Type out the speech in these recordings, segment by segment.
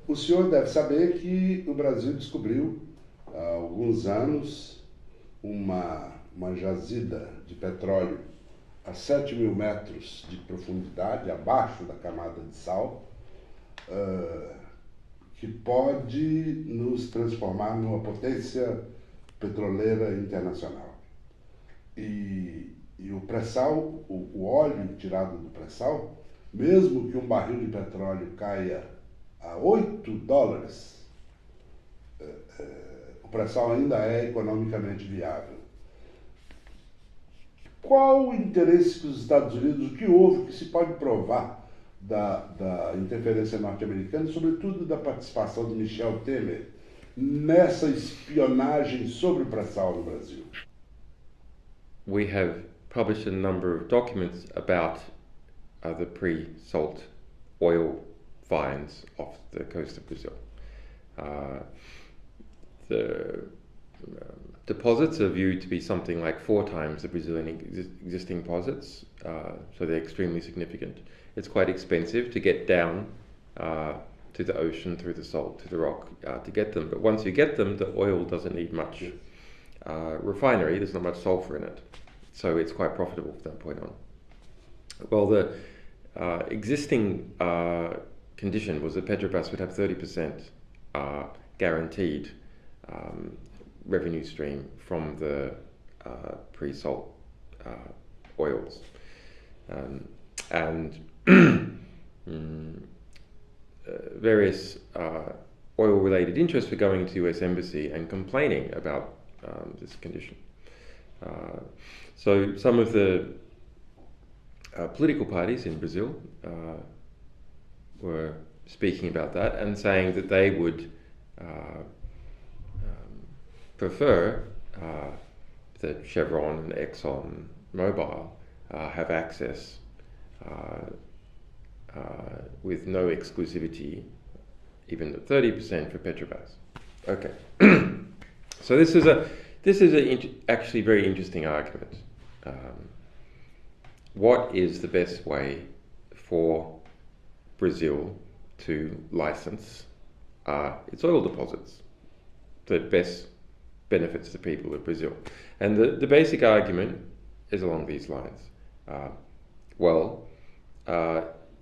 O senhor deve saber que o Brasil descobriu há alguns anos uma jazida de petróleo a 7.000 metros de profundidade, abaixo da camada de sal, que pode nos transformar numa potência petroleira internacional. E o pré-sal, o óleo tirado do pré-sal, mesmo que um barril de petróleo caia a $8, o pré-sal ainda é economicamente viável. Qual o interesse que os Estados Unidos, o que houve, que se pode provar da interferência norte-americana, sobretudo da participação de Michel Temer nessa espionagem sobre o pré-sal no Brasil? We have published a number of documents about the pre-salt oil finds off the coast of Brazil. The deposits are viewed to be something like 4 times the Brazilian existing deposits, so they're extremely significant. It's quite expensive to get down to the ocean, through the salt, to the rock, to get them. But once you get them, the oil doesn't need much refinery, there's not much sulfur in it. So it's quite profitable from that point on. Well, the existing condition was that Petrobras would have 30% guaranteed revenue stream from the pre-salt oils. And various oil-related interests were going to the US Embassy and complaining about this condition. So some of the political parties in Brazil were speaking about that and saying that they would prefer that Chevron and Exxon Mobil have access with no exclusivity, even at 30% for Petrobras. Okay, so this is actually very interesting argument. What is the best way for Brazil to license its oil deposits that best benefits the people of Brazil? And the basic argument is along these lines.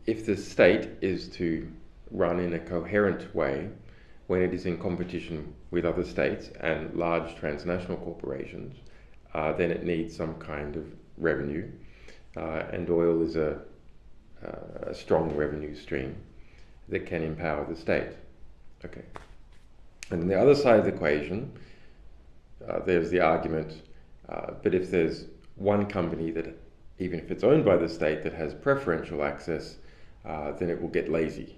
If the state is to run in a coherent way when it is in competition with other states and large transnational corporations, then it needs some kind of revenue, and oil is a strong revenue stream that can empower the state. Okay. And on the other side of the equation, there's the argument, but if there's one company that, even if it's owned by the state, that has preferential access, then it will get lazy,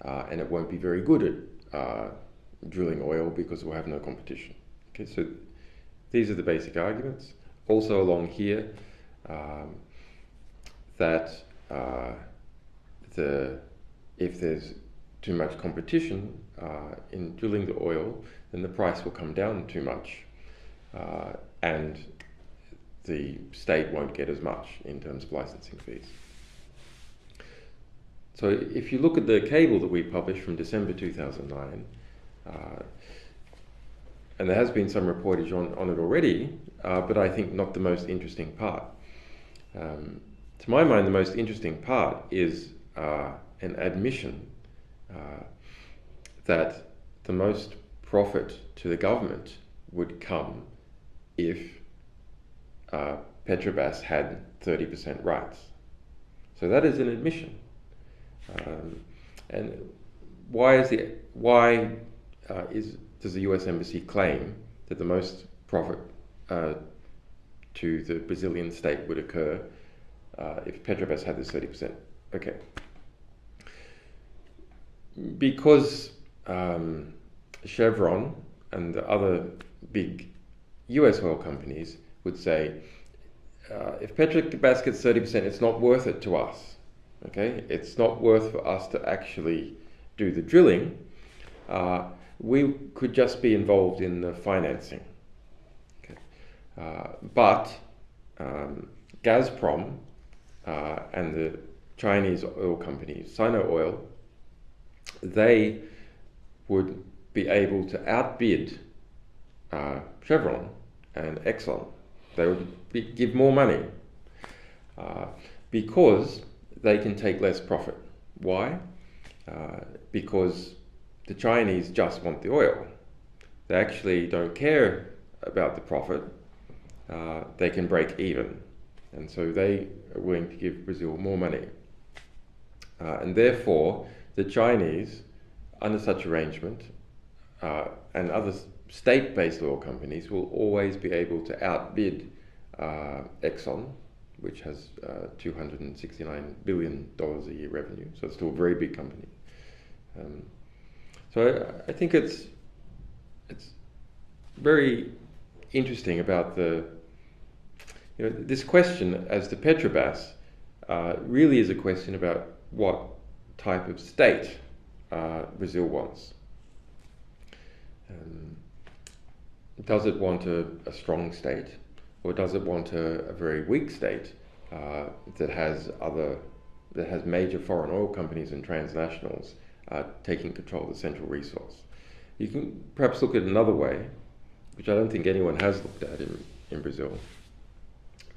and it won't be very good at drilling oil because it will have no competition. Okay, so these are the basic arguments. Also along here, that if there's too much competition in drilling the oil, then the price will come down too much, and the state won't get as much in terms of licensing fees. So if you look at the cable that we published from December 2009, and there has been some reportage on it already, but I think not the most interesting part. To my mind, the most interesting part is an admission that the most profit to the government would come if Petrobras had 30% rights. So that is an admission. And does the US Embassy claim that the most profit to the Brazilian state would occur if Petrobras had this 30%? Okay. Because Chevron and the other big US oil companies would say, if Petrobras gets 30%, it's not worth it to us. Okay, it's not worth for us to actually do the drilling. We could just be involved in the financing. Okay. But Gazprom and the Chinese oil company, Sino Oil, they would be able to outbid Chevron and Exxon. They would give more money because they can take less profit. Why? Because the Chinese just want the oil. They actually don't care about the profit. They can break even. And so they are willing to give Brazil more money. And therefore, the Chinese, under such arrangement, and other state-based oil companies will always be able to outbid Exxon, which has $269 billion a year revenue. So it's still a very big company. So I think it's very interesting about this question as to Petrobras really is a question about what type of state Brazil wants. Does it want a strong state, or does it want a very weak state that has major foreign oil companies and transnationals taking control of the central resource? You can perhaps look at another way, which I don't think anyone has looked at in Brazil,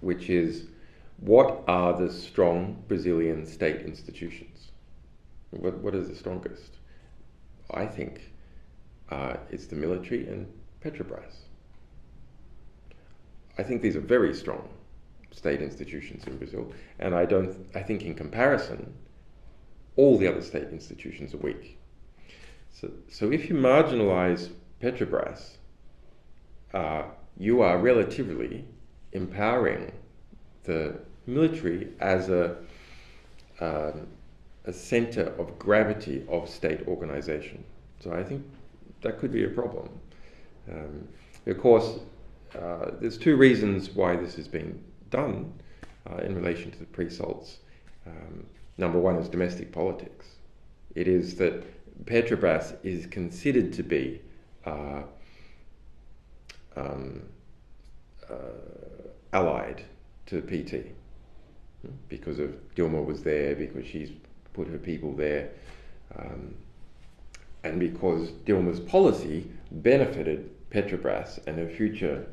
which is, what are the strong Brazilian state institutions? What is the strongest? I think it's the military and Petrobras. I think these are very strong state institutions in Brazil, and I think in comparison, all the other state institutions are weak. So if you marginalize Petrobras, you are relatively empowering the military as a center of gravity of state organization. So I think that could be a problem. Of course, there's two reasons why this has been done in relation to the pre-salts. Number one is domestic politics. It is that Petrobras is considered to be allied to PT because of Dilma was there, because she's put her people there, and because Dilma's policy benefited Petrobras and her future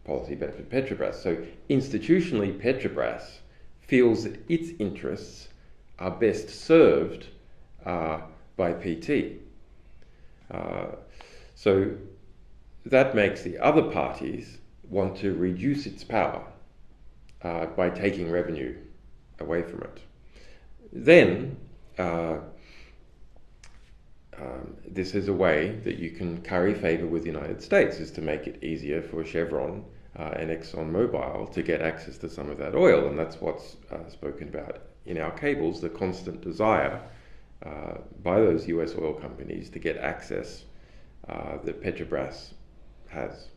policy benefited Petrobras. So institutionally, Petrobras feels that its interests are best served by PT. So that makes the other parties want to reduce its power by taking revenue away from it. Then this is a way that you can curry favor with the United States, is to make it easier for Chevron and ExxonMobil to get access to some of that oil, and that's what's spoken about in our cables, the constant desire by those US oil companies to get access that Petrobras has.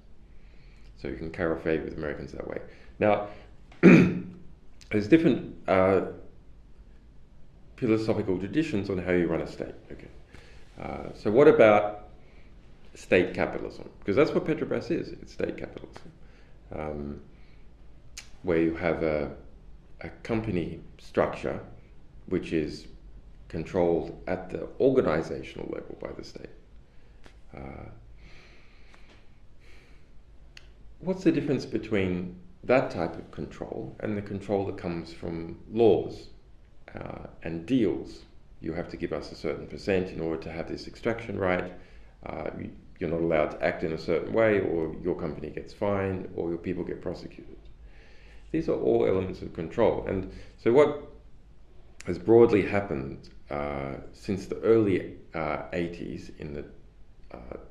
So you can curry favor with Americans that way. Now, there's different philosophical traditions on how you run a state. Okay. So what about state capitalism? Because that's what Petrobras is. It's state capitalism, where you have a company structure which is controlled at the organizational level by the state. What's the difference between that type of control and the control that comes from laws and deals? You have to give us a certain percent in order to have this extraction right. You're not allowed to act in a certain way, or your company gets fined, or your people get prosecuted. These are all elements of control. And so what has broadly happened since the early 80s,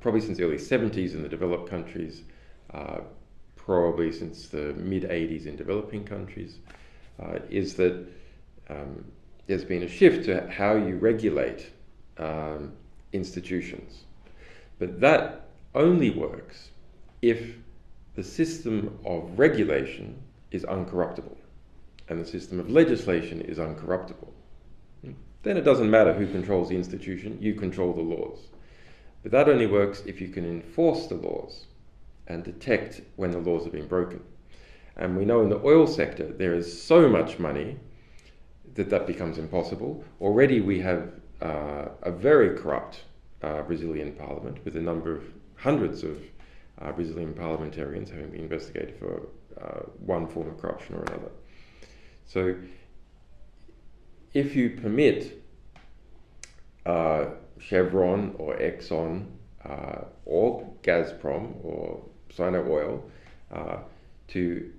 probably since the early 70s in the developed countries, probably since the mid-80s in developing countries, is that there's been a shift to how you regulate institutions. But that only works if the system of regulation is uncorruptible and the system of legislation is uncorruptible. Then it doesn't matter who controls the institution, you control the laws. But that only works if you can enforce the laws and detect when the laws have been broken. And we know in the oil sector there is so much money that becomes impossible. Already we have a very corrupt Brazilian parliament, with a number of hundreds of Brazilian parliamentarians having been investigated for one form of corruption or another. So if you permit Chevron or Exxon or Gazprom or Sino Oil to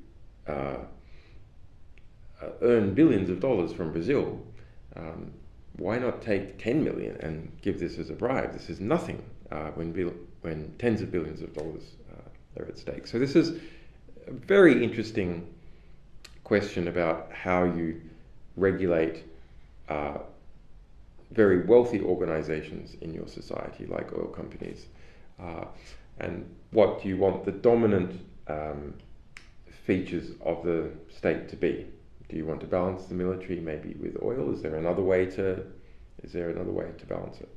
earn billions of dollars from Brazil, why not take 10 million and give this as a bribe? This is nothing when tens of billions of dollars are at stake. So this is a very interesting question about how you regulate very wealthy organizations in your society, like oil companies, and what do you want the dominant features of the state to be? Do you want to balance the military maybe with oil? Is there another way to balance it?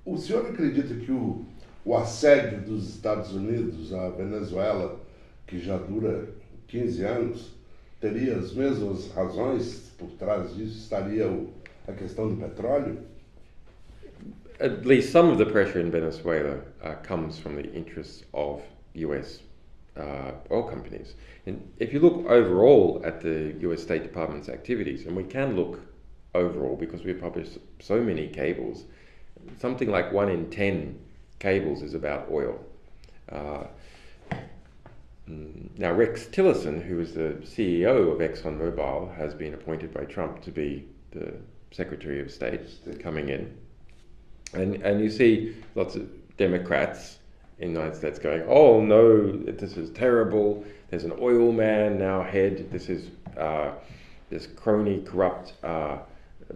O senhor acredita que o assédio dos Estados Unidos à Venezuela, que já dura 15 anos, teria as mesmas razões por trás disso? Estaria a questão do petróleo? At least some of the pressure in Venezuela comes from the interests of US oil companies. And if you look overall at the US State Department's activities, and we can look overall because we publish so many cables, something like 1 in 10 cables is about oil. Now Rex Tillerson, who is the CEO of ExxonMobil, has been appointed by Trump to be the Secretary of State coming in. And you see lots of Democrats in the United States going, oh no, this is terrible, there's an oil man now head, this is this crony, corrupt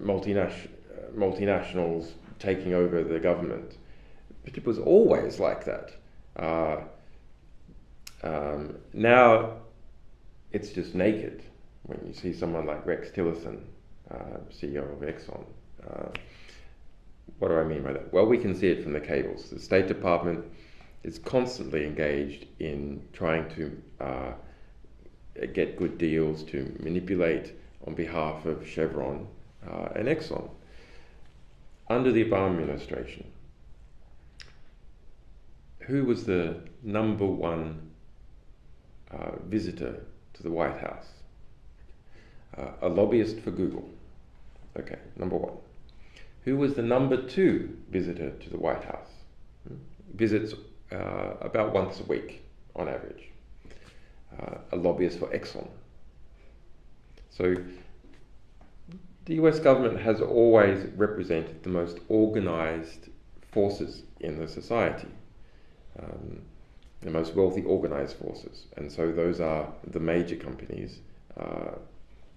multinationals taking over the government. But it was always like that. Now it's just naked when you see someone like Rex Tillerson, CEO of Exxon. What do I mean by that? Well, we can see it from the cables. The State Department is constantly engaged in trying to get good deals, to manipulate on behalf of Chevron and Exxon. Under the Obama administration, who was the number one visitor to the White House? A lobbyist for Google. Okay, number one. Who was the number 2 visitor to the White House? Visits about once a week on average. A lobbyist for Exxon. So the US government has always represented the most organized forces in the society, the most wealthy organized forces, and so those are the major companies,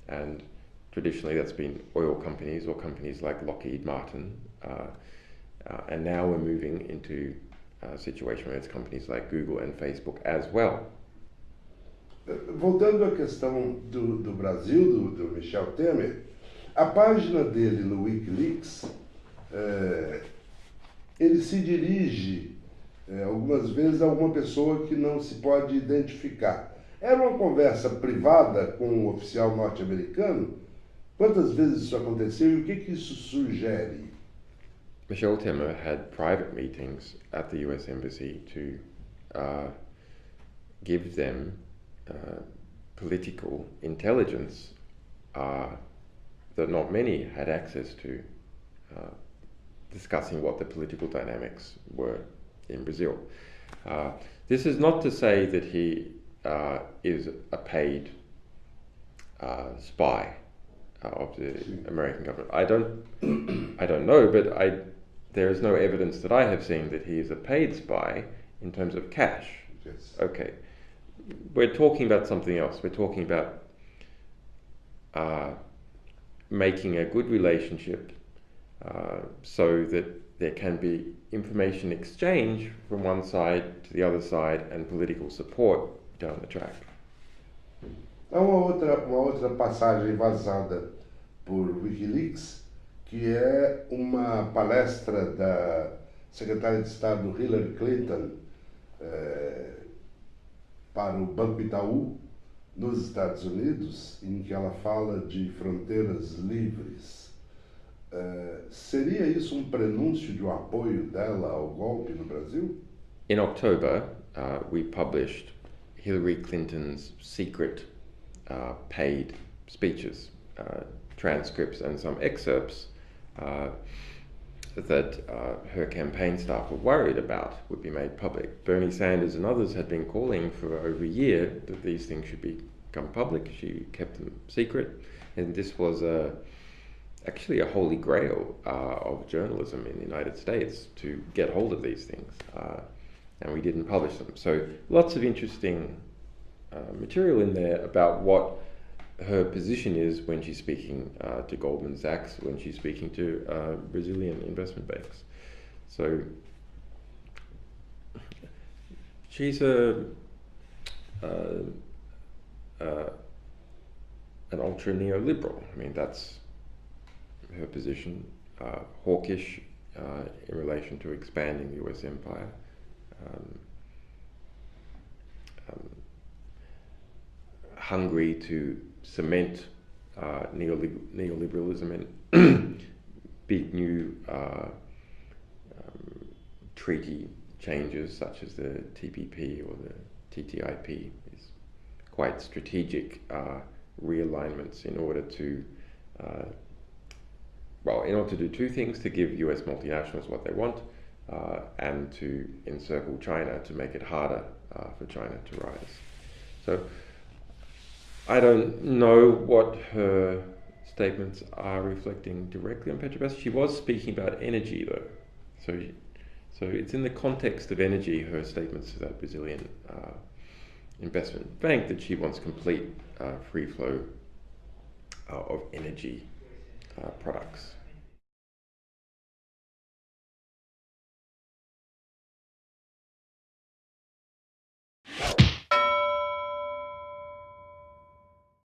and traditionally that's been oil companies or companies like Lockheed Martin, and now we're moving into a situation where it's companies like Google and Facebook as well. Voltando à questão do Brasil, do Michel Temer, a página dele no Wikileaks, ele se dirige algumas vezes a alguma pessoa que não se pode identificar. Era uma conversa privada com um oficial norte-americano? Quantas vezes isso aconteceu e o que isso sugere? Michel Temer had private meetings at the US Embassy to give them political intelligence that not many had access to, discussing what the political dynamics were in Brazil. This is not to say that he is a paid spy of the American government. I don't know, but there is no evidence that I have seen that he is a paid spy in terms of cash. Yes. Okay. We're talking about something else. We're talking about making a good relationship so that there can be information exchange from one side to the other side and political support down the track. Há uma outra passagem vazada por Wikileaks, que é uma palestra da secretária de Estado Hillary Clinton para o Banco Itaú, nos Estados Unidos, em que ela fala de fronteiras livres. Seria isso prenúncio de apoio dela ao golpe no Brasil? In October, we published Hillary Clinton's secret paid speeches, transcripts and some excerpts that her campaign staff were worried about would be made public. Bernie Sanders and others had been calling for over a year that these things should become public. She kept them secret, and this was actually a holy grail of journalism in the United States, to get hold of these things, and we didn't publish them. So lots of interesting material in there about what her position is when she's speaking to Goldman Sachs, when she's speaking to Brazilian investment banks. So she's an ultra neoliberal. I mean, that's her position, hawkish in relation to expanding the US empire. Hungry to cement neoliberalism and big new treaty changes such as the TPP or the TTIP, is quite strategic realignments in order to do two things: to give US multinationals what they want, and to encircle China to make it harder for China to rise. So I don't know what her statements are reflecting directly on Petrobras. She was speaking about energy, though. So it's in the context of energy, her statements to that Brazilian investment bank, that she wants complete free flow of energy products.